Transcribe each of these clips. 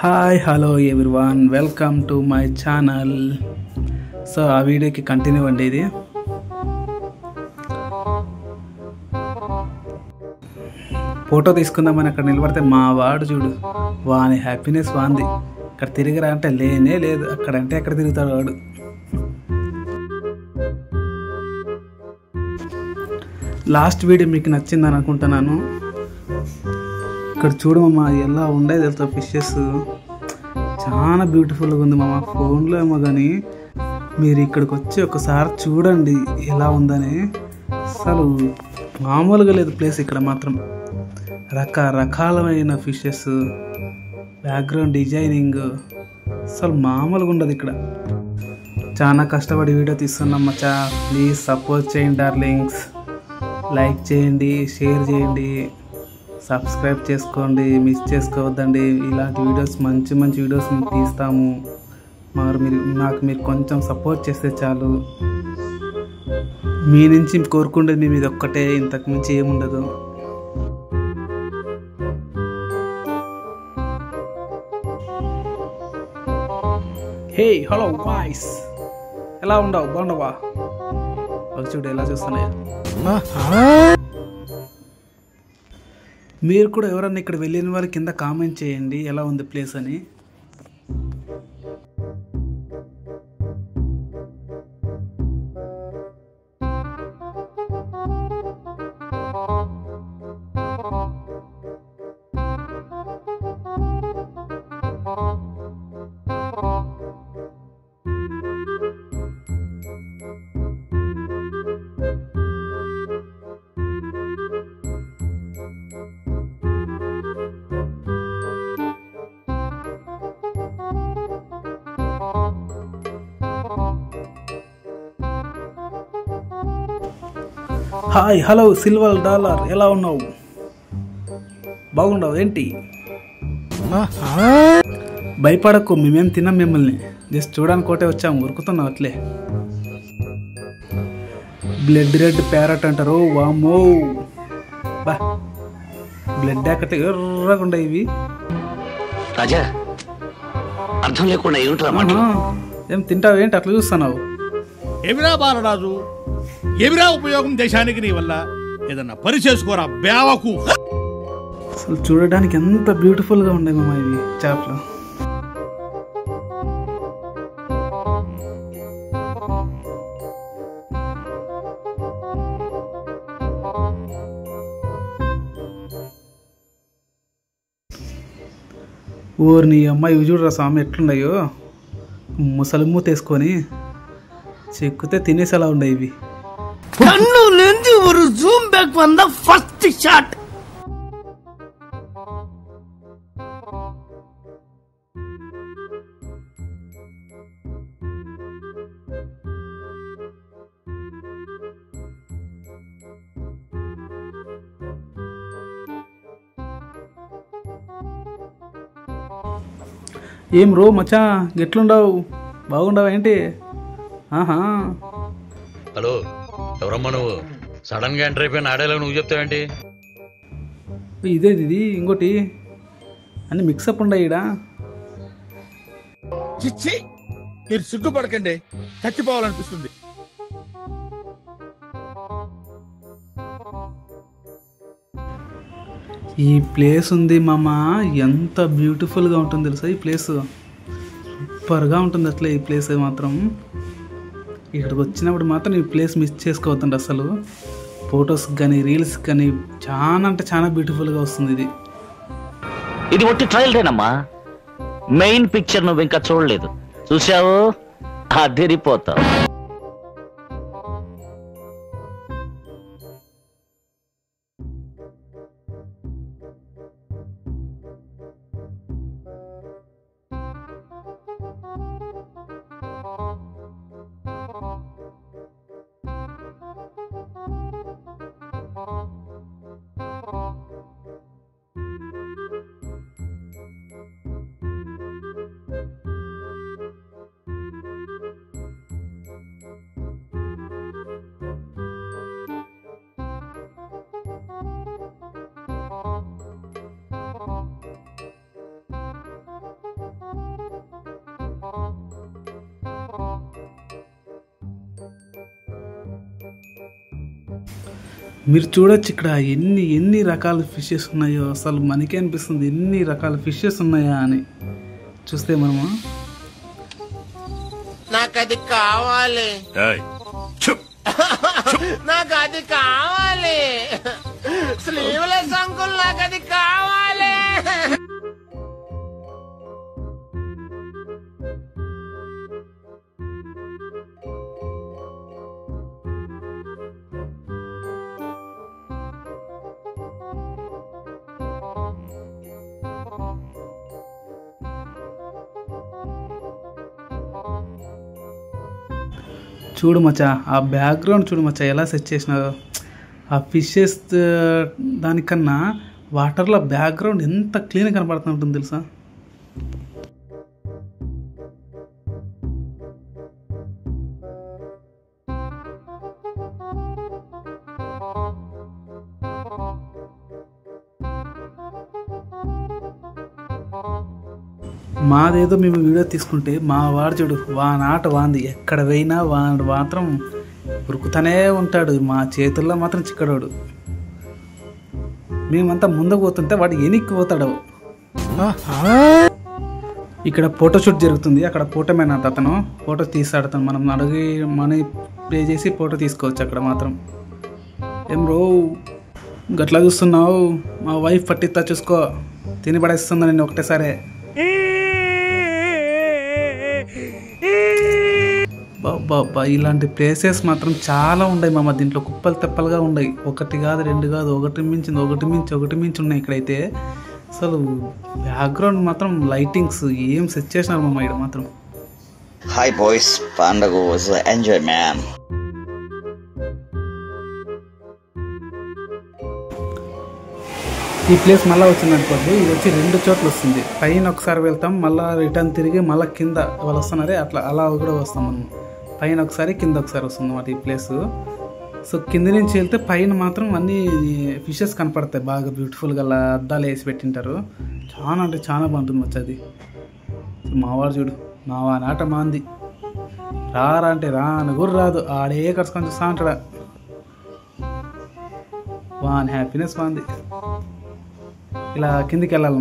Hi hello everyone, welcome to my channel. So ఆ వీడియోకి continue అండి. ఇది ఫోటో తీసుకుందామని అక్కడ నిలబడితే మా వాడు చూడు, వాని హ్యాపీనెస్ వాంది. ఇక్కడ తిరిగిరా అంటే లేనే లేదు, అక్కడంటే ఎక్కడ తిరుగుతాడు వాడు. లాస్ట్ వీడియో మీకు నచ్చిందని అనుకుంటున్నాను. ఇక్కడ చూడమమ్మా ఎలా ఉండేది తెలుసా, ఫిషెస్ చాలా బ్యూటిఫుల్గా ఉంది మామ. ఫోన్లో ఏమో కానీ మీరు ఇక్కడికి వచ్చి ఒకసారి చూడండి ఎలా ఉందని. అసలు మామూలుగా లేదు ప్లేస్. ఇక్కడ మాత్రం రకరకాలమైన ఫిషెస్, బ్యాక్గ్రౌండ్ డిజైనింగ్ అసలు మామూలుగా ఉండదు. ఇక్కడ చాలా కష్టపడి వీడియో తీస్తున్నాం మచ్చా. ప్లీజ్ సపోర్ట్ చేయండి డార్లింగ్స్. లైక్ చేయండి, షేర్ చేయండి, సబ్స్క్రైబ్ చేసుకోండి, మిస్ చేసుకోవద్దండి. ఇలాంటి వీడియోస్ మంచి మంచి వీడియోస్ మేము తీస్తాము. మీరు కొంచెం సపోర్ట్ చేస్తే చాలు. మీ నుంచి కోరుకుండేది మీ మీద ఒక్కటే, ఇంతకు మించి ఏముండదు. హే హలో వాయిస్, ఎలా ఉండవు? బాగుండవా? చూడు ఎలా చూస్తున్నాయి. మీరు కూడా ఎవరన్నా ఇక్కడ వెళ్ళిన వారి కింద కామెంట్ చేయండి ఎలా ఉంది ప్లేస్ అని. హాయ్ హలో సిల్వర్ డాలర్, ఎలా ఉన్నావు? బాగుండవు ఏంటి? భయపడకు, మేమేం తిన్నాం మిమ్మల్ని. జస్ట్ చూడడానికి ఒకటే వచ్చాము, ఉరుకుతున్నాం అట్లే. బ్లడ్ రెడ్ ప్యారట్ అంటారు. వామో బా, బ్లడ్ ఎక్కటే ఎర్రగా ఉండే ఇవి. రాజా అర్థం లేకుండా ఏం తింటావు ఏంటి అట్లా చూస్తున్నావు? ఏమిరా బాలరాజు, ఏమిరా ఉపయోగం దేశానికి నీ వల్ల? ఏదన్నా పని చేసుకోరా బేవకు. అసలు చూడడానికి ఎంత బ్యూటిఫుల్ గా ఉన్నాయి మామ ఇవి చేపలు. ఊరిని అమ్మాయి ఇవి చూడరా స్వామి ఎట్లున్నాయో. ముసలి మూత వేసుకొని చెక్కితే తినేసేలా ఉన్నాయి ఇవి. கண்ணுலேந்து ஒரு ஜூம் பேக் வந்த ஃபர்ஸ்ட் ஷாட். ఏం రో మచ్చా, ఎట్లుండవు? బాగుండవు ఏంటి? ఆహా, హలో ఎవరమ్మా నువ్వు? సడన్ గా ఎంటర్ అయిపోయిన ఆడేలా నువ్వు చెప్తావేంటి? ఇదేది ఇది ఇంకోటి అన్ని మిక్సప్ ఉండయి ఈడ. చిచ్చి, మీరు సిగ్గుపడకండి, చచ్చిపోవాలనిపిస్తుంది. ఈ ప్లేస్ ఉంది మామ, ఎంత బ్యూటిఫుల్గా ఉంటుంది తెలుసా ఈ ప్లేస్. సూపర్గా ఉంటుంది అట్లా ఈ ప్లేస్ మాత్రం. ఇక్కడికి వచ్చినప్పుడు మాత్రం ఈ ప్లేస్ మిస్ చేసుకోవద్దండి అసలు. ఫొటోస్ కానీ రీల్స్ కానీ చాలా అంటే చాలా బ్యూటిఫుల్గా వస్తుంది ఇది. ఇది ఒట్టి ట్రయల్దేనమ్మా, మెయిన్ పిక్చర్ నువ్వు ఇంకా చూడలేదు. చూసావు అదిరిపోతావు. మీరు చూడొచ్చు ఇక్కడ ఎన్ని ఎన్ని రకాల ఫిషెస్ ఉన్నాయో. అసలు మనకే అనిపిస్తుంది ఎన్ని రకాల ఫిషెస్ ఉన్నాయా అని చూస్తే మనము. నాకు అది కావాలి, నాకు అది కావాలి, స్లీవ్లెస్ అంకుల్ నాకు అది కావాలి. చూడు మచ్చా, ఆ బ్యాక్గ్రౌండ్ చూడు మచ్చా ఎలా సెట్ చేసినారో. ఆ ఫిషెస్ దానికన్నా వాటర్లో బ్యాక్గ్రౌండ్ ఎంత క్లీన్ కనపడుతూ ఉంటుంది తెలుసా. మాదేదో మేము వీడియో తీసుకుంటే మా వాడు చూడు వానాట వాంది ఎక్కడ పోయినా వాడు మాత్రం ఉరుకుతూనే ఉంటాడు. మా చేతుల్లో మాత్రం చిక్కడోడు. మేమంతా ముందుకు పోతుంటే వాడు ఎనిక్కి పోతాడు. ఇక్కడ ఫోటోషూట్ జరుగుతుంది. అక్కడ ఫోటో మ్యాన్ అతను ఫోటో తీస్తాడు. అతను మనం అడిగి మనీ పే చేసి ఫోటో తీసుకోవచ్చు అక్కడ మాత్రం. ఏం రో గట్లా చూస్తున్నావు, మా వైఫ్ పట్టిస్తా చూసుకో, తిని పడేస్తుందా నేను ఒకటేసారి. బాబా ఇలాంటి ప్లేసెస్ మాత్రం చాలా ఉన్నాయి మామ. దీంట్లో కుప్పలు తెప్పలుగా ఉన్నాయి. ఒకటి కాదు రెండు కాదు, ఒకటి మించి ఉన్నాయి ఇక్కడైతే. అసలు బ్యాక్గ్రౌండ్ మాత్రం లైటింగ్స్ ఏం సెట్ చేసినారు మామ ఇక్కడ మాత్రం. Hi boys, పండగ was enjoy man. ఈ ప్లేస్ మళ్ళీ వచ్చింది అనుకోండి, ఇది వచ్చి 2 చోట్ల వస్తుంది. పైన ఒకసారి వెళ్తాం, మళ్ళీ రిటర్న్ తిరిగి మళ్ళీ కింద వాళ్ళు వస్తున్నారే అలా కూడా వస్తాం మనం. పైన ఒకసారి కింద ఒకసారి వస్తుంది అన్నమాట ఈ ప్లేస్. సో కింద నుంచి వెళ్తే పైన మాత్రం అన్ని ఫిషెస్ కనపడతాయి బాగా బ్యూటిఫుల్గా. అలా అద్దాలు వేసి పెట్టింటారు. చాలా అంటే చాలా బాగుంటుంది వచ్చేది. మావాడు చూడు, మావా నాట మాంది రారా అంటే రాను కూడా రాదు, ఆడే కరుచుకొని చూస్తా అంటాడా. వాన్ హ్యాపీనెస్ బాగుంది. ఇలా కిందికి వెళ్ళాలి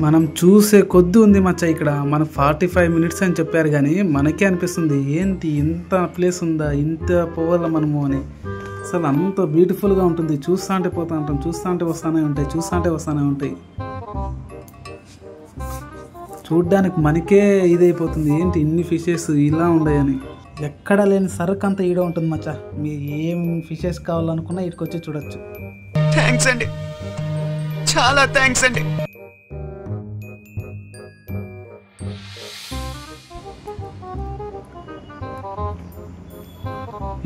మనం చూసే కొద్ది ఉంది మచ్చ. ఇక్కడ మనం 45 మినిట్స్ అని చెప్పారు కానీ మనకే అనిపిస్తుంది ఏంటి ఇంత ప్లేస్ ఉందా, ఇంత పోవాలా మనము అని. అసలు అంత బ్యూటిఫుల్గా ఉంటుంది. చూస్తా అంటే పోతా ఉంటాం, చూస్తా అంటే వస్తానే ఉంటాయి. చూడ్డానికి మనకే ఇదైపోతుంది, ఏంటి ఇన్ని ఫిషెస్ ఇలా ఉన్నాయని. ఎక్కడ లేని సరుకు అంతా ఈడ ఉంటుంది మచ్చ. మీరు ఏం ఫిషెస్ కావాలనుకున్నా ఇక్కడికి వచ్చి చూడొచ్చు. థ్యాంక్స్ అండి, చాలా థ్యాంక్స్ అండి.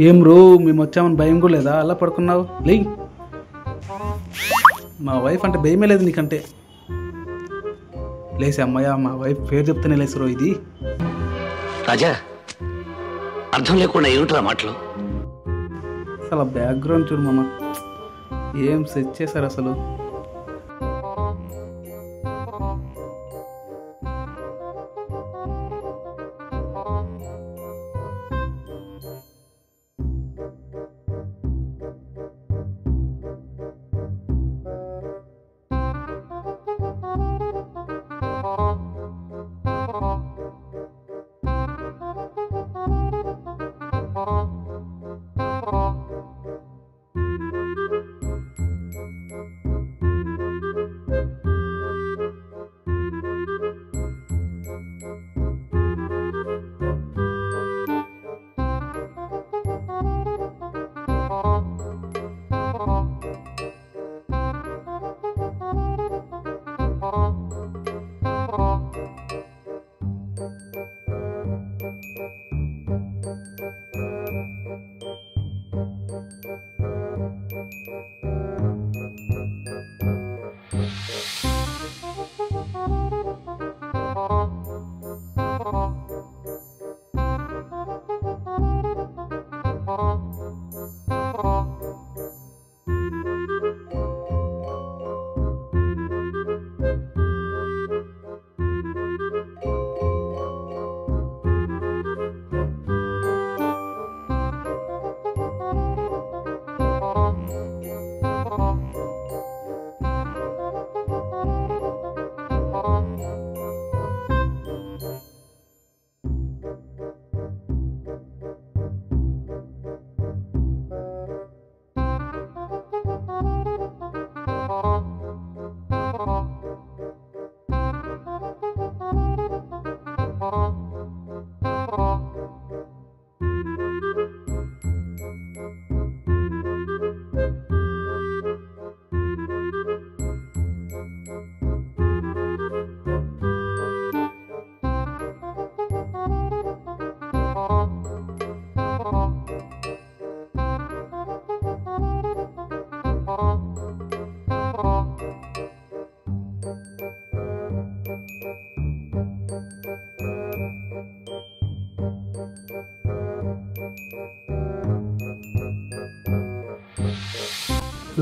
ఏం రో మేము వచ్చామని భయం కూడా లేదా? అలా పడుకున్నావు లే. మా వైఫ్ అంటే భయమే లేదు నీకంటే. లేసి అమ్మయ్య మా వైఫ్ పేరు చెప్తేనే లేసురో. ఇది రాజా అర్థం లేకుండా ఏమిట్రా మాటలు. అసలు బ్యాక్గ్రౌండ్ చూడు మామ, ఏం సెట్ చేశారు అసలు.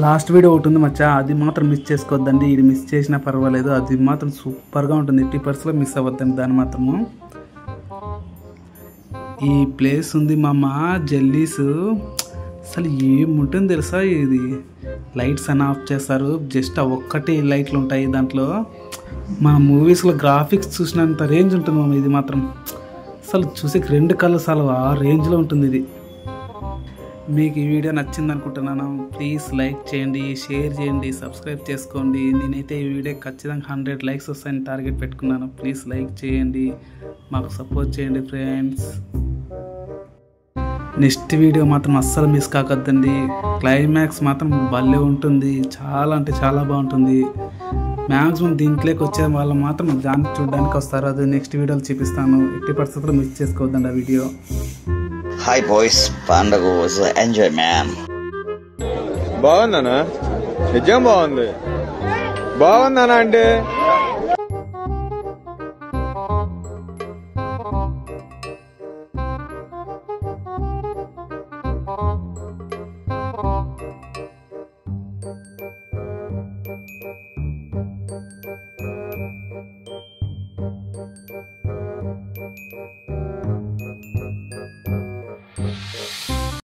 లాస్ట్ వీడియో ఒకటి ఉంది మచ్చా, అది మాత్రం మిస్ చేసుకోవద్దండి. ఇది మిస్ చేసినా పర్వాలేదు, అది మాత్రం సూపర్గా ఉంటుంది. 80% మిస్ అవ్వద్దండి దాన్ని మాత్రము. ఈ ప్లేస్ ఉంది మామ, జెల్లీస్ అసలు ఏముంటుంది తెలుసా, ఇది లైట్స్ అని ఆఫ్ చేస్తారు, జస్ట్ ఒక్కటి లైట్లు ఉంటాయి దాంట్లో. మన మూవీస్లో గ్రాఫిక్స్ చూసినంత రేంజ్ ఉంటుంది మామ. ఇది మాత్రం అసలు చూసే 2 కళ్ళు అసలు ఆ రేంజ్లో ఉంటుంది ఇది. మీకు ఈ వీడియో నచ్చింది అనుకుంటున్నాను. ప్లీజ్ లైక్ చేయండి, షేర్ చేయండి, సబ్స్క్రైబ్ చేసుకోండి. నేనైతే ఈ వీడియో ఖచ్చితంగా 100 లైక్స్ వస్తాయని టార్గెట్ పెట్టుకున్నాను. ప్లీజ్ లైక్ చేయండి, మాకు సపోర్ట్ చేయండి ఫ్రెండ్స్. నెక్స్ట్ వీడియో మాత్రం అస్సలు మిస్ కాకద్దండి. క్లైమాక్స్ మాత్రం భలే ఉంటుంది, చాలా అంటే చాలా బాగుంటుంది. మ్యాక్సిమం దీంట్లోకి వచ్చే వాళ్ళు మాత్రం దాన్ని చూడడానికి వస్తారు. అది నెక్స్ట్ వీడియోలో చూపిస్తాను. 80% మిస్ చేసుకోవద్దండి ఆ video. Hi boys, Pandago was enjoy man. బాగుందనా? నిజం బాగుంది. బాగుందనా అంటే